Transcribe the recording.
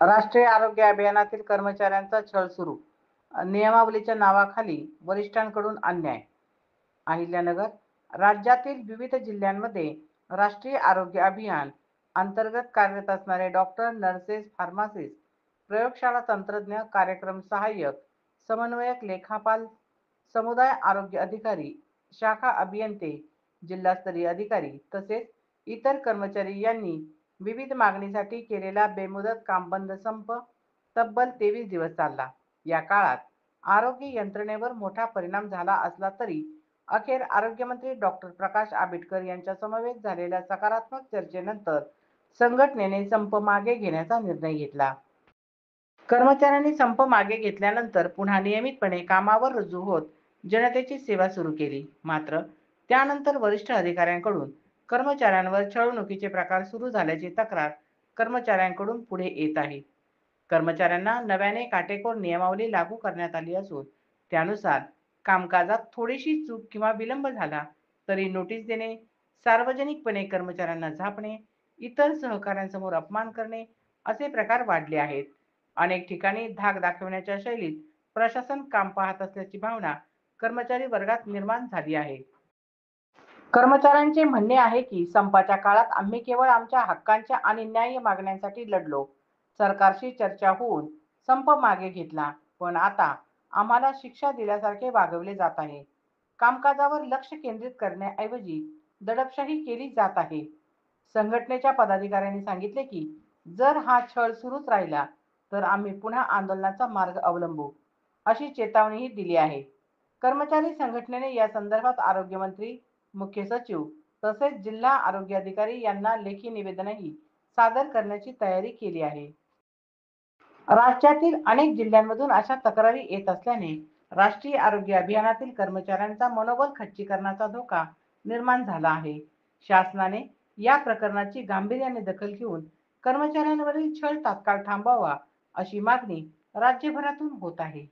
राष्ट्रीय आरोग्य अभियानातील कर्मचाऱ्यांचा छळ सुरू. नियमावलीच्या नावाखाली वरिष्ठांकडून अन्याय. अहिल्यानगर. राज्यातील विविध जिल्ह्यांमध्ये राष्ट्रीय आरोग्य अभियान अंतर्गत कार्यरत असणारे डॉक्टर, नर्सेस, फार्मासिस्ट, प्रयोगशाळा तंत्रज्ञ, कार्यक्रम सहाय्यक, समन्वयक, लेखापाल, समुदाय आरोग्य अधिकारी, शाखा अभियंते, जिल्हास्तरीय अधिकारी तसेच इतर कर्मचारी यांनी विविध मागणीसाठी केलेला बेमुदत कामबंद संप तब्बल 23 दिवस चालला. या काळात आरोग्य यंत्रणेवर मोठा परिणाम झाला असला तरी अखेर आरोग्यमंत्री डॉक्टर प्रकाश आंबेडकर यांच्या समवेत झालेल्या सकारात्मक चर्चेनंतर संघटनेने संप मागे घेण्याचा निर्णय घेतला. कर्मचाऱ्यांनी संप मागे घेतल्यानंतर पुन्हा नियमितपणे कामावर रुजू होत जनतेची सेवा सुरू केली. मात्र त्यानंतर वरिष्ठ अधिकाऱ्यांकडून कर्मचाऱ्यांवर छळवणुकीचे प्रकार सुरू झाल्याची तक्रार कर्मचाऱ्यांकडून पुढे येत आहे. कर्मचाऱ्यांना नव्याने काटेकोर नियमावली लागू करण्यात आली असून त्यानुसार कामकाजात थोडीशी चूक किंवा विलंब झाला तरी नोटीस देणे, सार्वजनिकपणे कर्मचाऱ्यांना झापणे, इतर सहकाऱ्यांसमोर अपमान करणे असे प्रकार वाढले आहेत. अनेक ठिकाणी धाक दाखवण्याच्या शैलीत प्रशासन काम पाहत असल्याची भावना कर्मचारी वर्गात निर्माण झाली आहे. कर्मचाऱ्यांचे म्हणणे आहे की संपाच्या काळात आम्ही केवळ आमच्या हक्कांच्या आणि न्याय्य मागण्यांसाठी लढलो. सरकारशी चर्चा होऊन संप मागे घेतला, पण आता आम्हाला शिक्षा दिल्यासारखे वागवले जात आहे. कामकाजावर लक्ष केंद्रित करण्याऐवजी दडपशाही केली जात आहे. संघटनेच्या पदाधिकाऱ्यांनी सांगितले की जर हा छळ सुरूच राहिला तर आम्ही पुन्हा आंदोलनाचा मार्ग अवलंबू, अशी चेतावणीही दिली आहे. कर्मचारी संघटनेने या संदर्भात आरोग्यमंत्री, मुख्य सचिव तसेच जिल्हा आरोग्य अधिकारी यांना लेखी निवेदनही सादर करण्याची तयारी केली आहे. राज्यातील अनेक जिल्ह्यांमधून अशा तक्रारी येत असल्याने राष्ट्रीय आरोग्य अभियानातील कर्मचाऱ्यांचा मनोबल खच्चीकरणाचा धोका निर्माण झाला आहे. शासनाने या प्रकरणाची गांभीर्याने दखल घेऊन कर्मचाऱ्यांवरील छळ तात्काळ थांबवावा अशी मागणी राज्यभरातून होत आहे.